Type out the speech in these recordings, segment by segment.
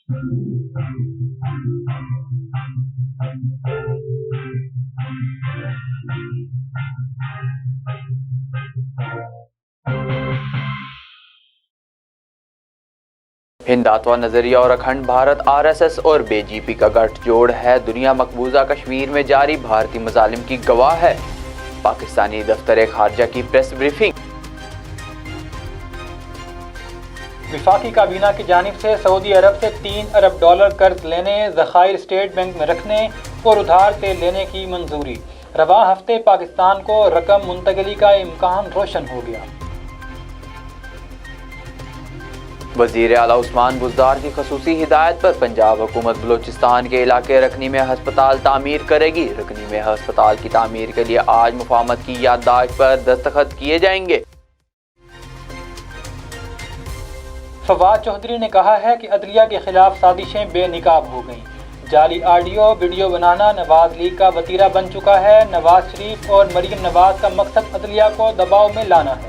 ہنداتوا نظریہ اور اکھنڈ بھارت RSS اور بے جے پی کا گٹھ جوڑ ہے، دنیا مقبوضہ کشمیر میں جاری بھارتی مظالم کی گواہ ہے، پاکستانی دفتر خارجہ کی پریس بریفنگ۔ وفاقی کابینہ کی جانب سے سعودی عرب سے $3 ارب قرض لینے، ذخائر اسٹیٹ بینک میں رکھنے اور ادھار تیل لینے کی منظوری۔ رواں ہفتے پاکستان کو رقم منتقلی کا امکان روشن ہو گیا۔ وزیر اعلیٰ عثمان بزدار کی خصوصی ہدایت پر پنجاب حکومت بلوچستان کے علاقے رکنی میں ہسپتال تعمیر کرے گی، رکنی میں ہسپتال کی تعمیر کے لیے آج مفاہمت کی یادداشت پر دستخط کیے جائیں گے۔ فواد چودھری نے کہا ہے کہ عدلیہ کے خلاف سازشیں بے نقاب ہو گئیں، جعلی آڈیو ویڈیو بنانا نواز لیگ کا وتیرہ بن چکا ہے، نواز شریف اور مریم نواز کا مقصد عدلیہ کو دباؤ میں لانا ہے۔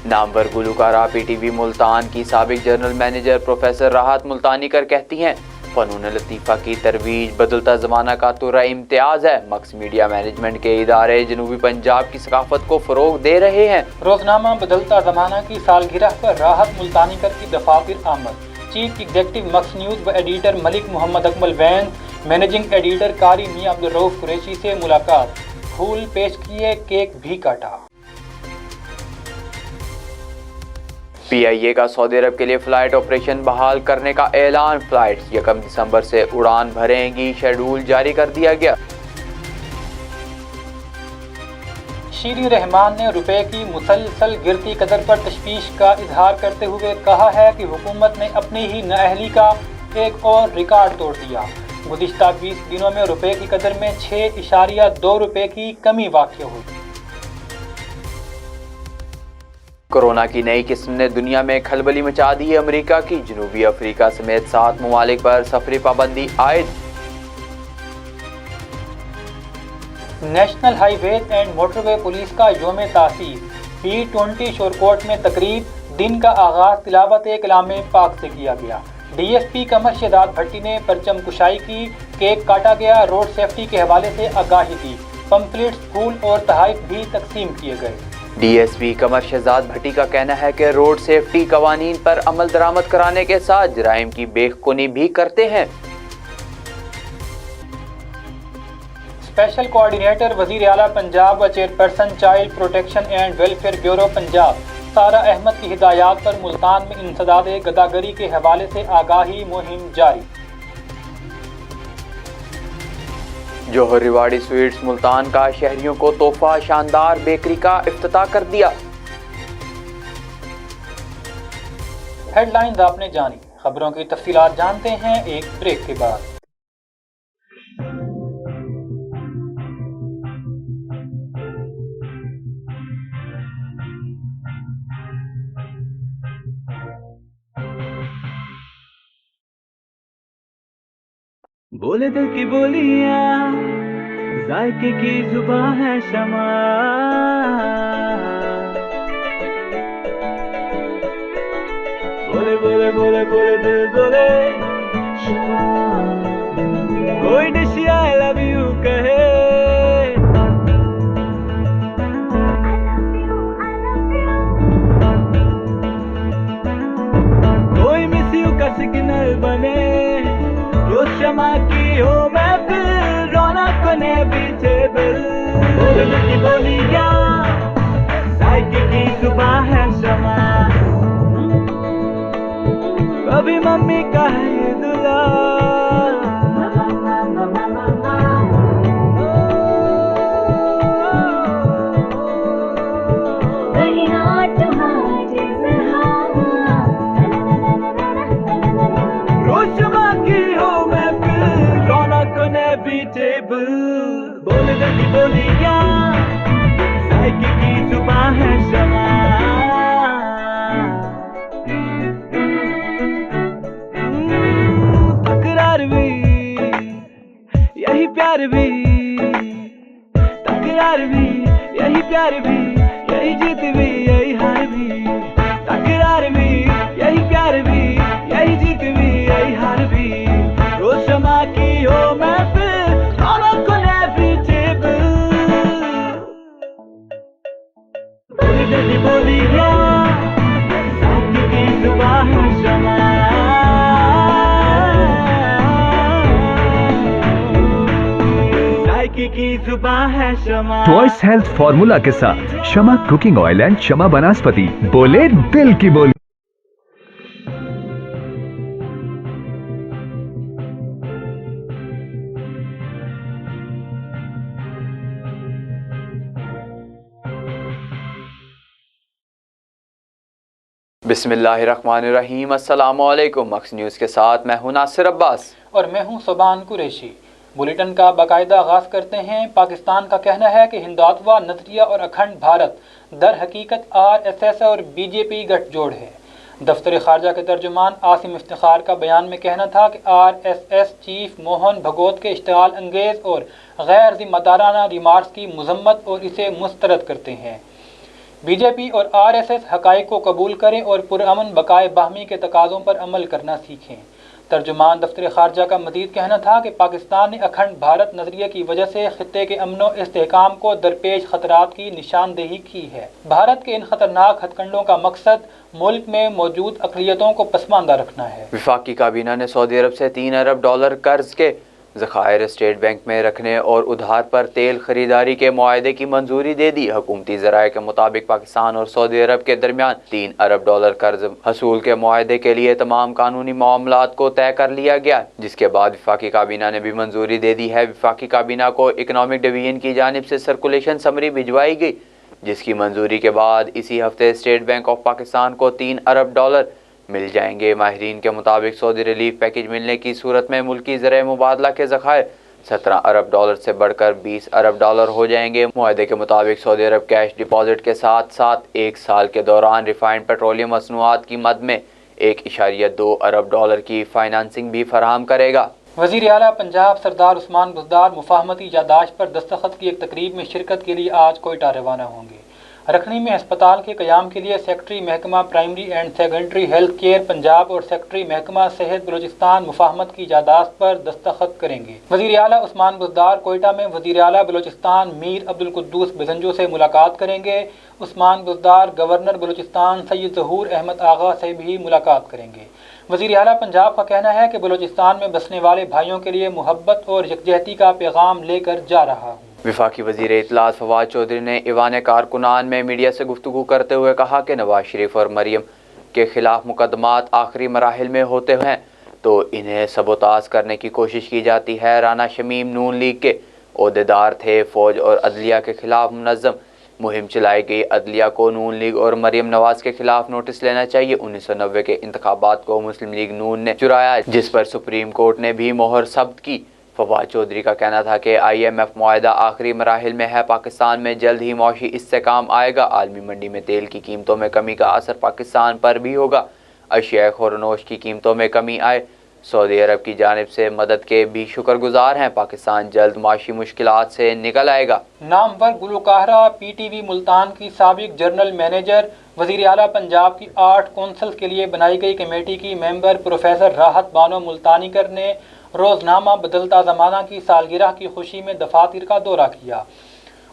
نامور گلوکارہ PTV ملتان کی سابق جنرل مینیجر پروفیسر راحت ملتانی کر کہتی ہیں، فنون لطیفہ کی ترویج بدلتا زمانہ کا ترا امتیاز ہے، مکس میڈیا مینجمنٹ کے ادارے جنوبی پنجاب کی ثقافت کو فروغ دے رہے ہیں۔ روزنامہ بدلتا زمانہ کی سالگرہ پر راحت ملتانی کر کی دفاتر آمد، چیف ایگزیکٹو مکس نیوز و ایڈیٹر ملک محمد اکمل وینز، مینیجنگ ایڈیٹر قاری میاں عبدالرؤف قریشی سے ملاقات، پھول پیش کیے، کیک بھی کاٹا۔ PIA کا سعودی عرب کے لیے فلائٹ آپریشن بحال کرنے کا اعلان، فلائٹس 1 دسمبر سے اڑان بھریں گی، شیڈول جاری کر دیا گیا۔ شیری رحمان نے روپے کی مسلسل گرتی قدر پر تشویش کا اظہار کرتے ہوئے کہا ہے کہ حکومت نے اپنی ہی نااہلی کا ایک اور ریکارڈ توڑ دیا، گزشتہ 20 دنوں میں روپے کی قدر میں 6.2 روپے کی کمی واقع ہوئی۔ کورونا کی نئی قسم نے دنیا میں کھلبلی مچا دی ہے، امریکہ کی جنوبی افریقہ سمیت 7 ممالک پر سفری پابندی عائد۔ National high ways and motor way police کا یوم تاسیس، P20 شورکوٹ میں تقریب، دن کا آغاز تلاوت کلام پاک سے کیا گیا۔ DSP قمر شہزاد بھٹی نے پرچم کشائی کی، کیک کاٹا گیا، روڈ سیفٹی کے حوالے سے آگاہی دی، پمفلٹس، پھول اور تحائف بھی تقسیم کیے گئے۔ DSP قمر شہزاد بھٹی کا کہنا ہے کہ روڈ سیفٹی قوانین پر عمل درآمد کرانے کے ساتھ جرائم کی بے خونی بھی کرتے ہیں۔ اسپیشل کوآرڈینیٹر وزیر اعلیٰ پنجاب و chairperson child protection and welfare bureau Punjab Sara Ahmed کی ہدایات پر ملتان میں انسداد گداگری کے حوالے سے آگاہی مہم جاری۔ جوہر ریواڑی سویٹس ملتان کا شہریوں کو تحفہ، شاندار بیکری کا افتتاح کر دیا۔ ہیڈ لائنز آپ نے جانی، خبروں کی تفصیلات جانتے ہیں ایک بریک کے بعد۔ بولے دل کی بولیاں، ذائقے کی زباں ہے شمع، بولے بولے بولے بولے دل بولے شمع، کوئی ڈش آئی لو یو کہے، کوئی مس یو کا سگنل بنے، جو شمع کی ہو محفل، رونق نے پیچھے بل، بولے دل کی بولیاں، ذائقے کی زباں ہے شمع، کبھی ممی کا ہے دلال، روز شمع کی ہو محفل، رونق نے پیچھے بل، بولے دل کی بولیاں، ذائقے کی زباں ہے شمع، تکرار بھی یہی پیار بھی، تکرار بھی یہی پیار بھی، یہی جیت بھی یہی ہار بھی، تکرار بھی یہی پیار की जुबान है शमा। चॉइस हेल्थ फॉर्मूला के साथ शमा कुकिंग ऑयल एंड शमा वनस्पति, बोले दिल की बोली। बिस्मिल्लाहिर्रहमानिर्रहीम, अस्सलामु अलैकुम। मक्स न्यूज़ के साथ मैं हूं नासिर अब्बास और मैं हूं सुबान कुरैशी। बुलेटिन का बाकायदा आगाज़ करते हैं। पाकिस्तान का कहना है कि हिंदुत्व नज़रिया और अखंड भारत दर हकीकत RSS और BJP गठजोड़ है। दफ्तर खारजा के तर्जुमान आसिम इफ्तिखार का बयान में कहना था कि RSS चीफ मोहन भगवत के इश्तिगाल अंगेज़ और गैर जिम्मेदाराना रिमार्क्स की मजम्मत और इसे मुस्तरद करते हैं। BJP और RSS हक़ाइक़ को कबूल करें और पुरअमन बकाए बाहमी के तकाज़ों पर अमल करना सीखें। तर्जुमान दफ्तर खारजा का मज़ीद कहना था कि पाकिस्तान ने अखंड भारत नज़रिए की वजह से खित्ते के अमन व इस्तेहकाम को दरपेश खतरात की निशानदेही की है। भारत के इन खतरनाक हथकंडों का मकसद मुल्क में मौजूद अक़लियतों को पसमानदा रखना है। वफाकी काबीना ने सऊदी अरब से $3 अरब कर्ज के ज़खायर स्टेट बैंक में रखने और उधार पर तेल खरीदारी के मुआहदे की मंजूरी दे दी। हुकूमती ज़राए के मुताबिक पाकिस्तान और सऊदी अरब के दरमियान $3 अरब कर्ज हसूल के मुआहदे के लिए तमाम कानूनी मामलात को तय कर लिया गया, जिसके बाद वफाकी काबीना ने भी मंजूरी दे दी है। वफाकी काबीना को इकनॉमिक डिवीजन की जानिब से सर्कुलेशन समरी भिजवाई गई, जिसकी मंजूरी के बाद इसी हफ्ते स्टेट बैंक ऑफ पाकिस्तान को $3 अरब मिल जाएंगे। माहिरीन के मुताबिक सऊदी रिलीफ पैकेज मिलने की सूरत में मुल्की ज़राए मुबादला के ज़खायर $17 अरब से बढ़कर $20 अरब हो जाएंगे। मुआहदे के मुताबिक सऊदी अरब कैश डिपॉजिट के साथ साथ 1 साल के दौरान रिफाइंड पेट्रोलियम मसनूआत की मद में $1.2 अरब की फाइनेंसिंग भी फराहम करेगा। वज़ीर आला पंजाब सरदार उस्मान बुज़दार मुफाहमती यादाश्त पर दस्तखत की एक तकरीब में शिरकत के लिए आज कोयटा रवाना होंगे। रखनी में अस्पताल के क़याम के लिए सेक्रेटरी महकमा primary and secondary health care Punjab और सेक्रेटरी महकमा सेहत बलोचिस्तान मुफाहमत की यादाश्त पर दस्तखत करेंगे। वज़ीर आला उस्मान बुज़दार कोयटा में वज़ीर आला बलोचिस्तान मीर अब्दुल कुद्दूस बेजंजो से मुलाकात करेंगे। उस्मान बुज़दार गवर्नर बलोचिस्तान सैयद ज़हूर अहमद आगा से भी मुलाकात करेंगे। वज़ीर आला पंजाब का कहना है कि बलोचिस्तान में बसने वाले भाइयों के लिए मुहब्बत और यकजहती का पैगाम लेकर जा रहा हूँ। वफाकी वज़ीर इत्तलात फवाद चौधरी ने ईवान कारकुनान में मीडिया से गुफ्तगू करते हुए कहा कि नवाज शरीफ और मरियम के खिलाफ मुकदमात आखिरी मराहिल में होते हैं तो इन्हें सबोताज करने की कोशिश की जाती है। राना शमीम नून लीग के ओहदेदार थे। फ़ौज और अदलिया के खिलाफ मुनज़्ज़म मुहिम चलाई गई। अदलिया को नून लीग और मरियम नवाज के खिलाफ नोटिस लेना चाहिए। 1990 के इंतखाबात को मुस्लिम लीग नून ने चुराया, जिस पर सुप्रीम कोर्ट ने भी मोहर सब्त की। फवाद चौधरी का कहना था कि IMF मुआहदा आखिरी मराहिल में है। पाकिस्तान में जल्द ही मौशी इस्तेहकाम आएगा। आलमी मंडी में तेल की कीमतों में कमी का असर पाकिस्तान पर भी होगा। अशिया खुरनोश की कीमतों में कमी आए। सऊदी अरब की जानिब से मदद के भी शुक्रगुजार हैं। पाकिस्तान जल्द माशी मुश्किलात से निकल आएगा। नामवर गुलकारा PTV मुल्तान की साबिक जनरल मैनेजर वज़ीर आला पंजाब की 8 कौंसल्स के लिए बनाई गई कमेटी की मेंबर प्रोफेसर राहत बानो मुल्तानीकर ने रोज़नामा बदलता ज़माना की सालगिरह की खुशी में दफातर का दौरा किया।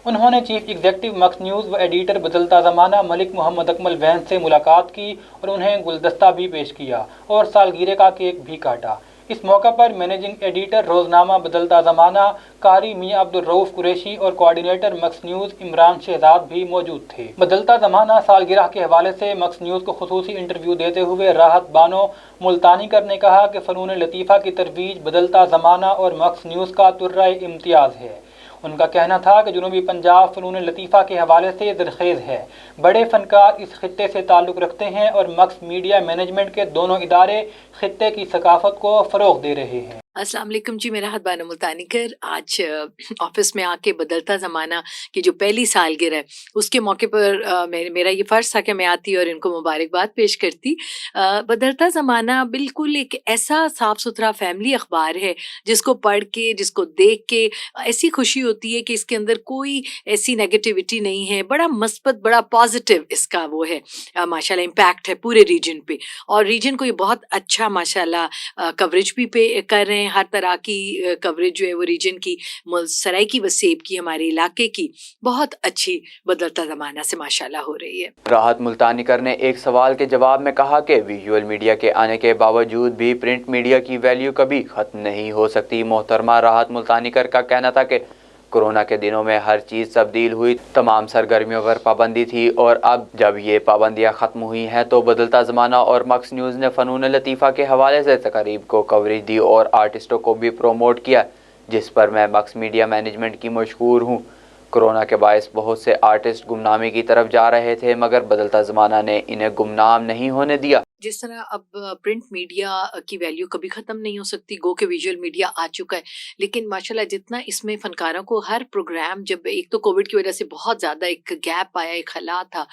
उन्होंने चीफ एग्जीक्यूटिव मक्स न्यूज़ व एडिटर बदलता ज़माना मलिक मोहम्मद अकमल वैन से मुलाकात की और उन्हें गुलदस्ता भी पेश किया और सालगिरह का केक भी काटा। इस मौका पर मैनेजिंग एडिटर रोज़नामा बदलता ज़माना कारी मियां अब्दुल रऊफ़ कुरैशी और कोऑर्डिनेटर मक्स न्यूज़ इमरान शहजाद भी मौजूद थे। बदलता ज़माना सालगिरह के हवाले से मक्स न्यूज़ को खुसूसी इंटरव्यू देते हुए राहत बानो मुल्तानीकर ने कहा कि फ़नून लतीफ़ा की तरवीज बदलता ज़माना और मक्स न्यूज़ का तुर्रा इम्तियाज़ है। उनका कहना था कि जनूबी पंजाब फ़नून लतीफ़ा के हवाले से ज़रख़ेज़ है। बड़े फ़नकार इस खित्ते से ताल्लुक़ रखते हैं और मक्स मीडिया मैनेजमेंट के दोनों इदारे खित्ते की सकाफ़त को फ़रोग़ दे रहे हैं। अस्सलाम वालेकुम जी, मैं राहत बानो मुल्तानीकर आज ऑफिस में आके बदलता ज़माना की जो पहली सालगिरह है उसके मौके पर मेरा ये फ़र्ज़ था कि मैं आती और इनको मुबारकबाद पेश करती। बदलता ज़माना बिल्कुल एक ऐसा साफ़ सुथरा फैमिली अखबार है जिसको पढ़ के, जिसको देख के ऐसी खुशी होती है कि इसके अंदर कोई ऐसी नेगेटिविटी नहीं है। बड़ा मस्बत, बड़ा पॉजिटिव इसका वो है माशाल्लाह इम्पैक्ट है पूरे रीजन पे, और रीजन को ये बहुत अच्छा माशाल्लाह कवरेज भी पे कर रहे हैं। हर तरह की कवरेज जो है वो रीजन की, सराइकी वसेब की, हमारे इलाके की बहुत अच्छी बदलता ज़माना से माशाल्लाह हो रही है। राहत मुल्तानीकर ने एक सवाल के जवाब में कहा कि विजुअल मीडिया के आने के बावजूद भी प्रिंट मीडिया की वैल्यू कभी ख़त्म नहीं हो सकती। मोहतरमा राहत मुल्तानीकर का कहना था कि कोरोना के दिनों में हर चीज़ तब्दील हुई, तमाम सरगर्मियों पर पाबंदी थी और अब जब ये पाबंदियां ख़त्म हुई हैं तो बदलता ज़माना और मक्स न्यूज़ ने फ़नून लतीफ़ा के हवाले से तकरीब को कवरेज दी और आर्टिस्टों को भी प्रोमोट किया, जिस पर मैं मक्स मीडिया मैनेजमेंट की मशकूर हूँ। कोरोना के बायस बहुत से आर्टिस्ट गुमनामी की तरफ जा रहे थे, मगर बदलता ज़माना ने इन्हें गुमनाम नहीं होने दिया। जिस तरह अब प्रिंट मीडिया की वैल्यू कभी ख़त्म नहीं हो सकती, गो के विजुअल मीडिया आ चुका है, लेकिन माशाल्लाह जितना इसमें फ़नकारों को हर प्रोग्राम, जब एक तो कोविड की वजह से बहुत ज़्यादा एक गैप आया, एक खला था,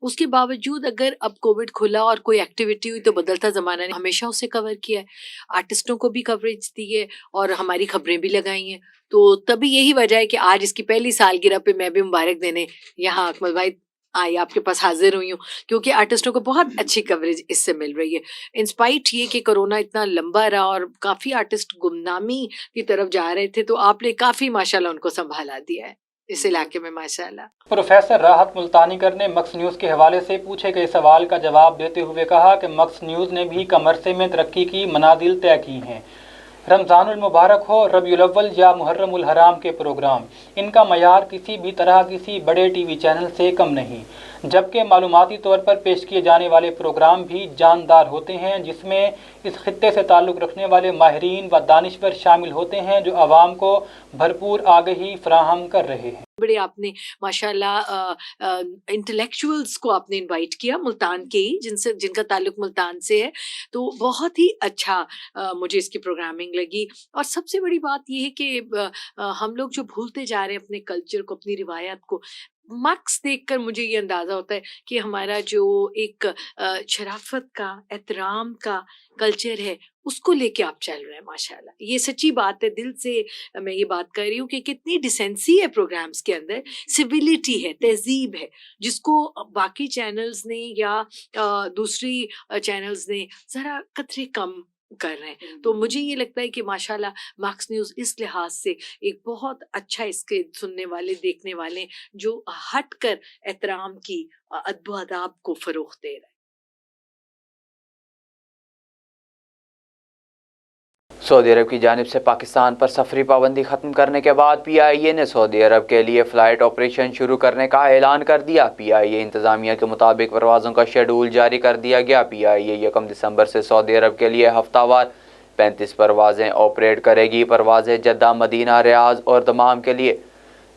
उसके बावजूद अगर अब कोविड खुला और कोई एक्टिविटी हुई तो बदलता ज़माना ने हमेशा उसे कवर किया है, आर्टिस्टों को भी कवरेज दी है और हमारी खबरें भी लगाई हैं। तो तभी यही वजह है कि आज इसकी पहली सालगिरह पे मैं भी मुबारक देने यहाँ अकमल भाई आई आपके पास हाजिर हुई हूँ, क्योंकि आर्टिस्टों को बहुत अच्छी कवरेज इससे मिल रही है। इंस्पाइट ये कि कोरोना इतना लंबा रहा और काफ़ी आर्टिस्ट गुमनामी की तरफ जा रहे थे, तो आपने काफ़ी माशाल्लाह उनको संभाला दिया है इस इलाके में माशाल्लाह। प्रोफेसर राहत मुल्तानीकर ने मक्स न्यूज़ के हवाले से पूछे गए सवाल का जवाब देते हुए कहा कि मक्स न्यूज़ ने भी कम अरसे में तरक्की की मनाजिल तय की हैं। रमज़ानुल मुबारक हो, रबीउल अव्वल या मुहर्रमुल हराम के प्रोग्राम, इनका मयार किसी भी तरह किसी बड़े टीवी चैनल से कम नहीं, जबकि मालूमाती तौर पर पेश किए जाने वाले प्रोग्राम भी जानदार होते हैं, जिसमें इस खित्ते से ताल्लुक़ रखने वाले माहिरीन व दानिश्वर शामिल होते हैं जो आवाम को भरपूर आगाही फराहम कर रहे हैं। बड़े आपने माशाल्लाह इंटेलेक्चुअल्स को आपने इनवाइट किया मुल्तान के ही, जिनका ताल्लुक मुल्तान से है, तो बहुत ही अच्छा मुझे इसकी प्रोग्रामिंग लगी। और सबसे बड़ी बात ये है कि हम लोग जो भूलते जा रहे हैं अपने कल्चर को, अपनी रिवायत को, मक्स देखकर मुझे ये अंदाज़ा होता है कि हमारा जो एक शराफत का, एहतराम का कल्चर है, उसको लेके आप चल रहे हैं माशाल्लाह। ये सच्ची बात है, दिल से मैं ये बात कर रही हूँ कि कितनी डिसेंसी है प्रोग्राम्स के अंदर, सिविलिटी है, तहजीब है, जिसको बाकी चैनल्स ने या दूसरी चैनल्स ने ज़रा कतरे कम कर रहे हैं। तो मुझे ये लगता है कि माशाल्लाह मक्स न्यूज़ इस लिहाज से एक बहुत अच्छा, इसके सुनने वाले, देखने वाले जो हट कर एहतराम की, अदब आदाब को फ़रोग़ दे रहे हैं। सऊदी अरब की जानिब से पाकिस्तान पर सफरी पाबंदी ख़त्म करने के बाद PIA ने सऊदी अरब के लिए फ़्लाइट ऑपरेशन शुरू करने का ऐलान कर दिया। PIA इंतज़ामिया के मुताबिक परवाज़ों का शेड्यूल जारी कर दिया गया। PIA 1 दिसंबर से सऊदी अरब के लिए हफ्तावार 35 परवाज़ें ऑपरेट करेगी। परवाज़ें जद्दा, मदीना, रियाद और दमाम के लिए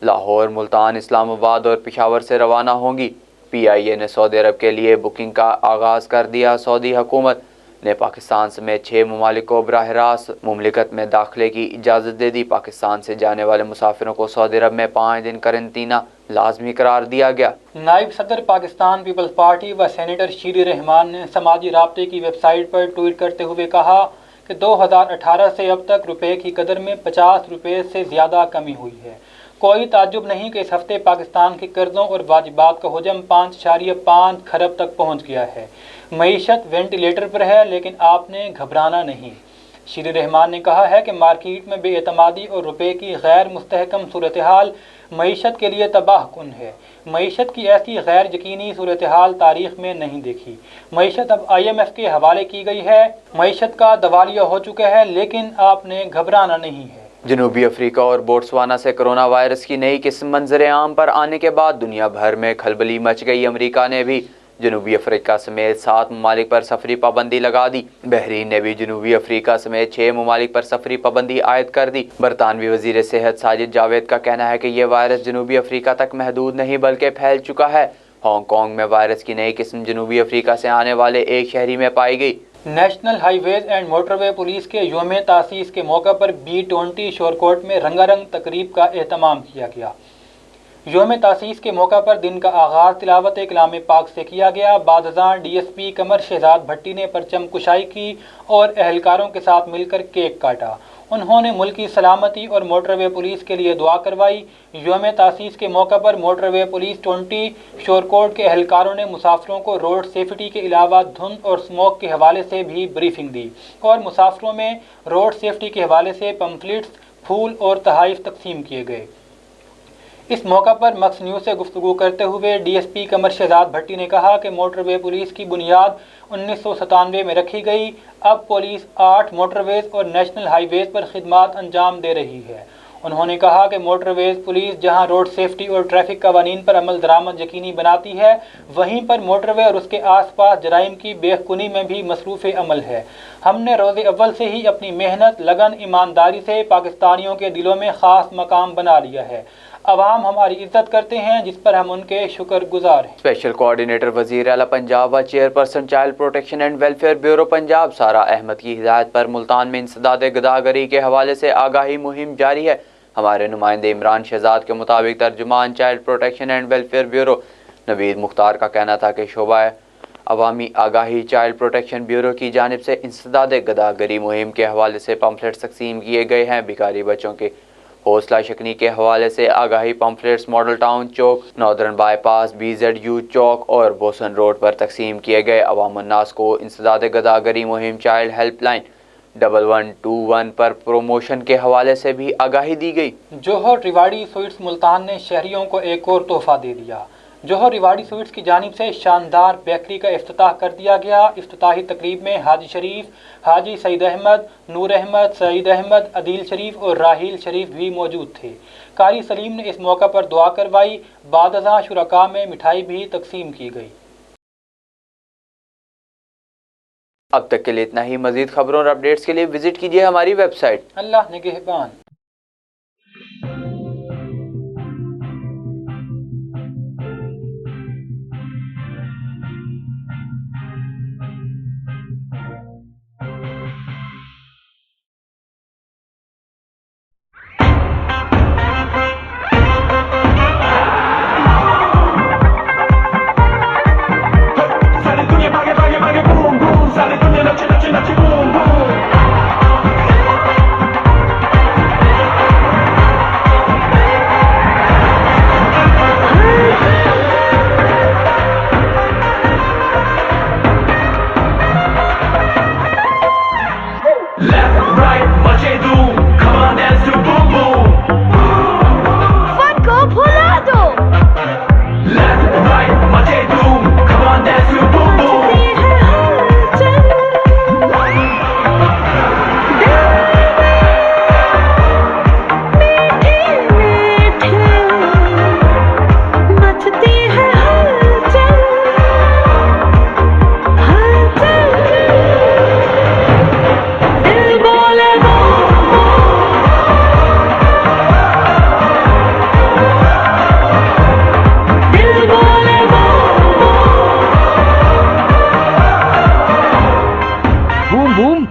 लाहौर, मुल्तान, इस्लामाबाद और पेशावर से रवाना होंगी। PIA ने सऊदी अरब के लिए बुकिंग का आगाज़ कर दिया। सऊदी हुकूमत ने पाकिस्तान समेत 6 ममालिक को बराह रास्त मुमलिकत में दाखिले की इजाज़त दे दी। पाकिस्तान से जाने वाले मुसाफिरों को सऊदी अरब में 5 दिन करंतना लाजमी करार दिया गया। नायब सदर पाकिस्तान पीपल्स पार्टी व सेनेटर शीर रहमान ने समाजी राब्ते की वेबसाइट पर ट्वीट करते हुए कहा कि 2018 से अब तक रुपए की कदर में 50 रुपये से ज़्यादा कमी हुई है। कोई ताज्जुब नहीं कि इस हफ्ते पाकिस्तान के कर्ज़ों और वाजिबात का हजम 5.5 खरब तक पहुँच गया है। मईशत वेंटिलेटर पर है, लेकिन आपने घबराना नहीं। शीर रहमान ने कहा है कि मार्केट में बेएतमादी और रुपए की गैर मुस्तहकम सूरत हाल मईशत के लिए तबाह कुन है। मईशत की ऐसी गैर यकीनी सूरत हाल तारीख में नहीं देखी। मईशत अब IMF के हवाले की गई है। मईशत का दवालिया हो चुका है, लेकिन आपने घबराना नहीं है। जनूबी अफ्रीका और बोट्सवाना से कोरोना वायरस की नई किस्म मंजर आम पर आने के बाद दुनिया भर में खलबली मच गई। अमेरिका ने भी जनूबी अफ्रीका समेत 7 ममालिक पर सफरी पाबंदी लगा दी। बहरीन ने भी जनूबी अफ्रीका समेत 6 ममालिक पर सफरी पाबंदी आयद कर दी। बरतानवी वजीर सेहत साजिद जावेद का कहना है कि यह वायरस जनूबी अफ्रीका तक महदूद नहीं बल्कि फैल चुका है। हांगकांग में वायरस की नई किस्म जनूबी अफ्रीका से आने वाले एक शहरी में पाई गई। National highways and motorway police के योम तासीस के मौके पर B20 शोरकोट में रंगारंग तकरीब का एहतमाम किया गया। योम तासीस के मौका पर दिन का आगाज़ तिलावत कलाम पाक से किया गया। बादज़ां DSP कमर शहजाद भट्टी ने परचम कुशाई की और अहलकारों के साथ मिलकर केक काटा। उन्होंने मुल्क की सलामती और मोटरवे पुलिस के लिए दुआ करवाई। योम तासीस के मौका पर मोटरवे पुलिस 20 शोरकोट के अहलकारों ने मुसाफिरों को रोड सेफ्टी के अलावा धुंध और स्मोक के हवाले से भी ब्रीफिंग दी और मुसाफिरों में रोड सेफ्टी के हवाले से पम्फलेट्स, फूल और तहाइफ तकसीम किए गए। इस मौका पर मक्स न्यूज़ से गुफ्तगू करते हुए DSP कमर शहजाद भट्टी ने कहा कि मोटरवे पुलिस की बुनियाद 1997 में रखी गई। अब पुलिस 8 मोटरवेज और नेशनल हाईवेज पर खिदमात अंजाम दे रही है। انہوں نے کہا کہ موٹر ویز پولیس جہاں روڈ سیفٹی اور ٹریفک قوانین پر عمل درآمد یقینی بناتی ہے، وہیں پر موٹر وے اور اس کے آس پاس جرائم کی بے خونی میں بھی مصروف عمل ہے۔ ہم نے روز اول سے ہی اپنی محنت، لگن، ایمانداری سے پاکستانیوں کے دلوں میں خاص مقام بنا لیا ہے۔ عوام ہماری عزت کرتے ہیں، جس پر ہم ان کے شکر گزار ہیں۔ اسپیشل کوآرڈینیٹر وزیر اعلیٰ پنجاب و chairperson child protection and welfare bureau Punjab سارا احمد کی ہدایت پر ملتان میں انسداد گداگری کے حوالے سے آگاہی مہم جاری ہے۔ ہمارے نمائندے عمران شہزاد کے مطابق ترجمان child protection and welfare bureau Naveed Mukhtar کا کہنا تھا کہ شعبہ عوامی آگاہی چائلڈ پروٹیکشن بیورو کی جانب سے انسداد گداگری مہم کے حوالے سے پمفلٹس تقسیم کیے گئے ہیں۔ بھکاری بچوں کے حوصلہ شکنی کے حوالے سے آگاہی pamphlets model town Chowk, northern by pass, BZU چوک اور بوسن روڈ پر تقسیم کیے گئے۔ عوام الناس کو انسداد گداگری مہم چائلڈ ہیلپ لائن 1121 پر پروموشن کے حوالے سے بھی آگاہی دی گئی۔ جوہر ریواڑی سویٹس ملتان نے شہریوں کو ایک اور تحفہ دے دیا۔ جوہر ریواڑی سویٹس کی جانب سے شاندار بیکری کا افتتاح کر دیا گیا۔ افتتاحی تقریب میں حاجی شریف، حاجی سعید احمد، نور احمد، سعید احمد، عدیل شریف اور راحیل شریف بھی موجود تھے۔ قاری سلیم نے اس موقع پر دعا کروائی۔ بعد ازاں شرکاء میں مٹھائی بھی تقسیم کی گئی۔ اب تک کے لیے اتنا ہی۔ مزید خبروں اور اپڈیٹس کے لیے وزٹ کیجیے ہماری ویب سائٹ۔ اللہ نگہبان۔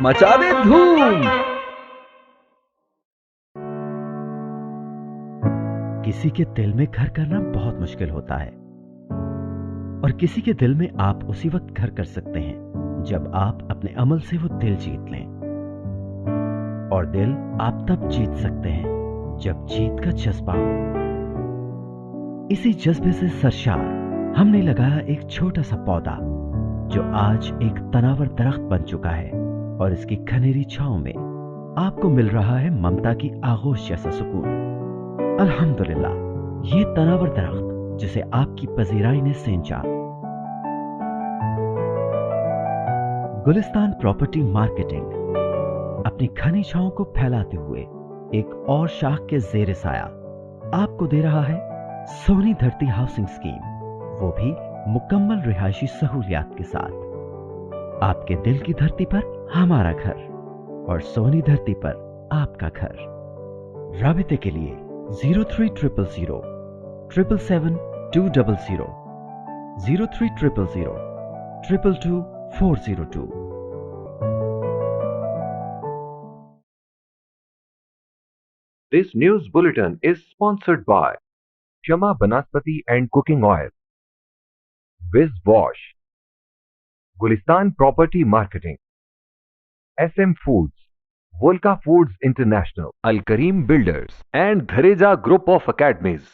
مچا دے دھوم۔ کسی کے دل میں گھر کرنا بہت مشکل ہوتا ہے، اور کسی کے دل میں آپ اسی وقت گھر کر سکتے ہیں جب آپ اپنے عمل سے وہ دل جیت لیں، اور دل آپ تب جیت سکتے ہیں جب جیت کا جذبہ ہو۔ اسی جذبے سے سرشار ہم نے لگایا ایک چھوٹا سا پودا جو آج ایک تناور درخت بن چکا ہے، اور اس کی گھنیری چھاؤں میں آپ کو مل رہا ہے ممتا کی آغوش جیسا سکون۔ الحمدللہ، یہ تناور درخت جسے آپ کی پذیرائی نے سینچا۔ گلستان پراپرٹی مارکیٹنگ اپنی گھنی چھاؤں کو پھیلاتے ہوئے ایک اور شاخ کے زیر سایہ آپ کو دے رہا ہے سونی دھرتی ہاؤسنگ اسکیم، وہ بھی مکمل رہائشی سہولیات کے ساتھ۔ آپ کے دل کی دھرتی پر ہمارا گھر، اور سونی دھرتی پر آپ کا گھر۔ رابطے کے لیے 03000 777 200 03000 222 402۔ This news bulletin is sponsored by Shama Banaspati and Cooking Oil, Wiz Wash, Gulistan Property Marketing, SM Foods, Volca Foods International, Al Kareem Builders and Dhareja Group of Academies.